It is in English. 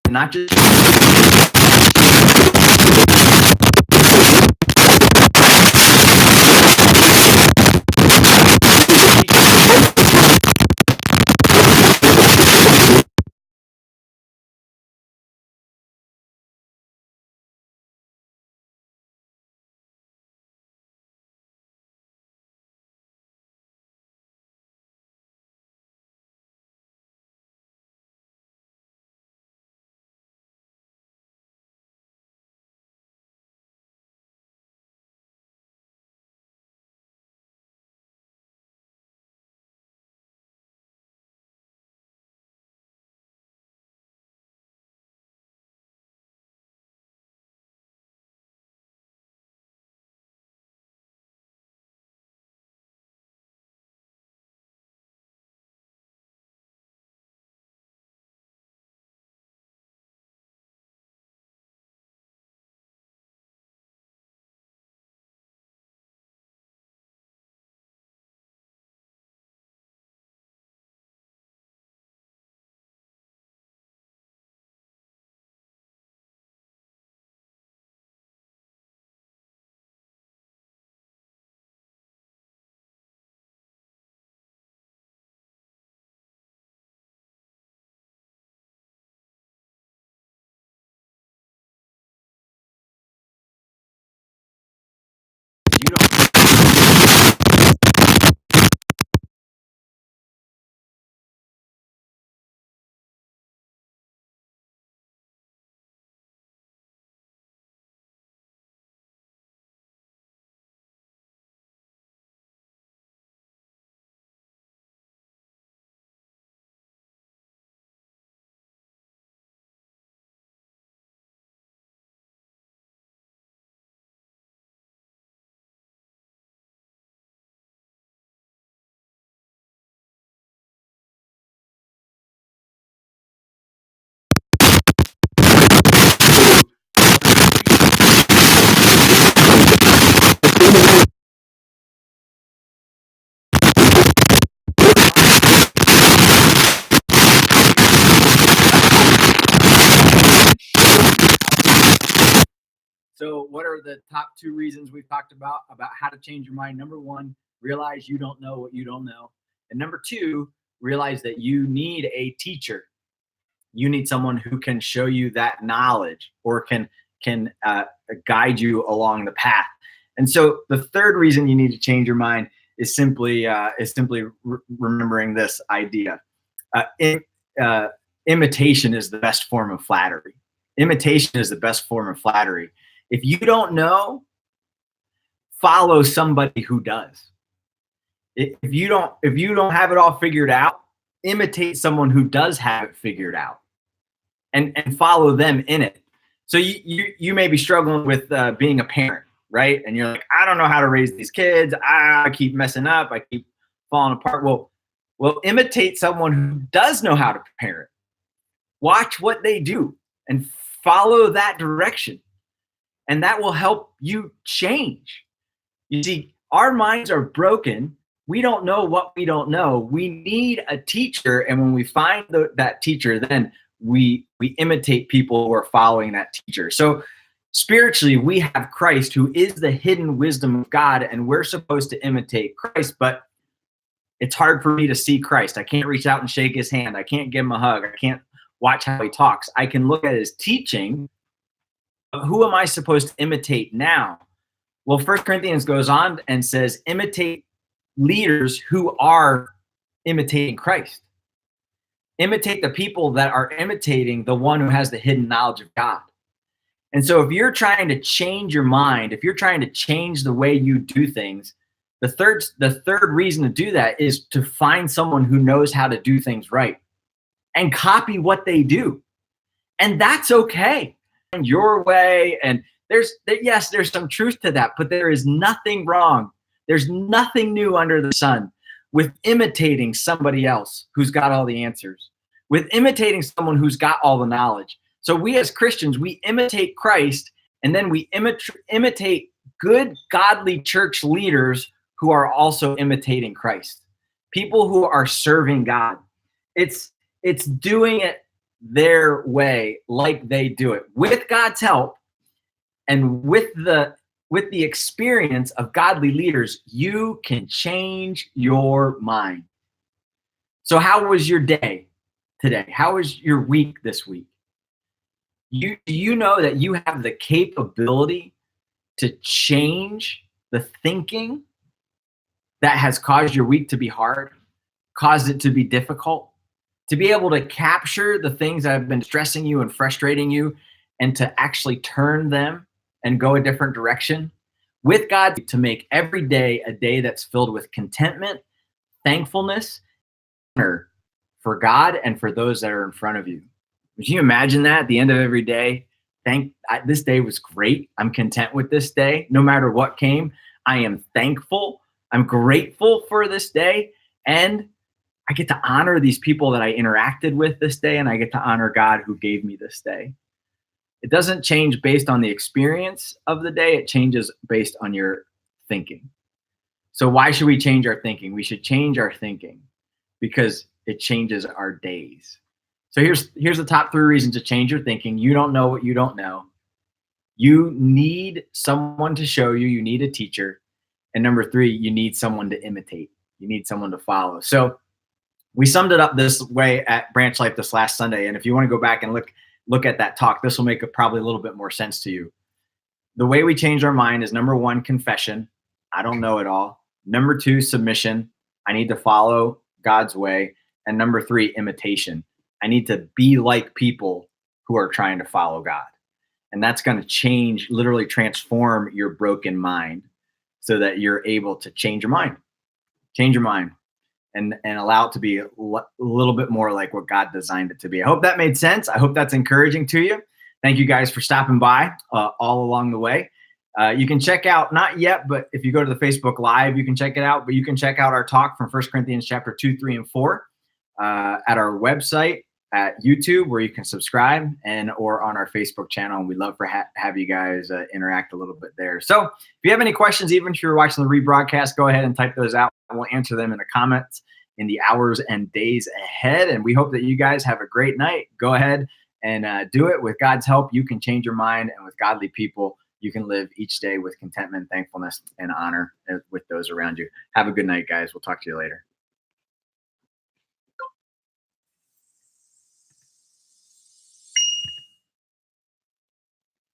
not just you don't. So, what are the top two reasons we've talked about how to change your mind? Number one, realize you don't know what you don't know. And number two, realize that you need a teacher. You need someone who can show you that knowledge or can guide you along the path. And so, the third reason you need to change your mind is simply remembering this idea. Uh, in, Imitation is the best form of flattery. Imitation is the best form of flattery. If you don't know, follow somebody who does. If you don't have it all figured out, imitate someone who does have it figured out, and follow them in it. So you may be struggling with being a parent, right? And you're like, I don't know how to raise these kids. I keep messing up. I keep falling apart. Well, imitate someone who does know how to parent. Watch what they do and follow that direction. And that will help you change. You see, our minds are broken. We don't know what we don't know. We need a teacher. And when we find that teacher, then we imitate people who are following that teacher. So spiritually, we have Christ, who is the hidden wisdom of God, and we're supposed to imitate Christ. But it's hard for me to see Christ. I can't reach out and shake his hand. I can't give him a hug. I can't watch how he talks. I can look at his teaching. But who am I supposed to imitate now? Well, 1 Corinthians goes on and says, imitate leaders who are imitating Christ. Imitate the people that are imitating the one who has the hidden knowledge of God. And so if you're trying to change your mind, if you're trying to change the way you do things, the third reason to do that is to find someone who knows how to do things right and copy what they do. And that's okay. Your way. And there's some truth to that, but there is nothing wrong. There's nothing new under the sun with imitating somebody else who's got all the answers, with imitating someone who's got all the knowledge. So we as Christians, we imitate Christ, and then we imitate good, godly church leaders who are also imitating Christ, people who are serving God. It's doing it their way like they do it with God's help and with the experience of godly leaders, you can change your mind. So how was your day today? How was your week this week? Do you know that you have the capability to change the thinking that has caused your week to be hard, caused it to be difficult, to be able to capture the things that have been stressing you and frustrating you and to actually turn them and go a different direction with God, to make every day a day that's filled with contentment, thankfulness, honor for God and for those that are in front of you. Can you imagine that at the end of every day? This day was great. I'm content with this day. No matter what came, I am thankful. I'm grateful for this day. And I get to honor these people that I interacted with this day, and I get to honor God who gave me this day. It doesn't change based on the experience of the day. It changes based on your thinking. So why should we change our thinking? We should change our thinking because it changes our days. So here's the top 3 reasons to change your thinking. You don't know what you don't know. You need someone to show you. You need a teacher. And number 3, you need someone to imitate. You need someone to follow. So we summed it up this way at Branch Life this last Sunday. And if you want to go back and look at that talk, this will make probably a little bit more sense to you. The way we change our mind is number 1, confession. I don't know it all. Number 2, submission. I need to follow God's way. And number 3, imitation. I need to be like people who are trying to follow God. And that's going to change, literally transform your broken mind so that you're able to change your mind and allow it to be a little bit more like what God designed it to be. I hope that made sense. I hope that's encouraging to you. Thank you guys for stopping by all along the way. You can check out, not yet, but if you go to the Facebook Live, you can check it out. But you can check out our talk from 1 Corinthians chapter 2, 3, and 4 at our website, at YouTube, where you can subscribe, and or on our Facebook channel. And we'd love for have you guys interact a little bit there. So if you have any questions, even if you're watching the rebroadcast, go ahead and type those out. We'll answer them in the comments in the hours and days ahead. And we hope that you guys have a great night. Go ahead and do it. With God's help, you can change your mind, and with godly people, you can live each day with contentment, thankfulness, and honor with those around you. Have a good night, guys. We'll talk to you later.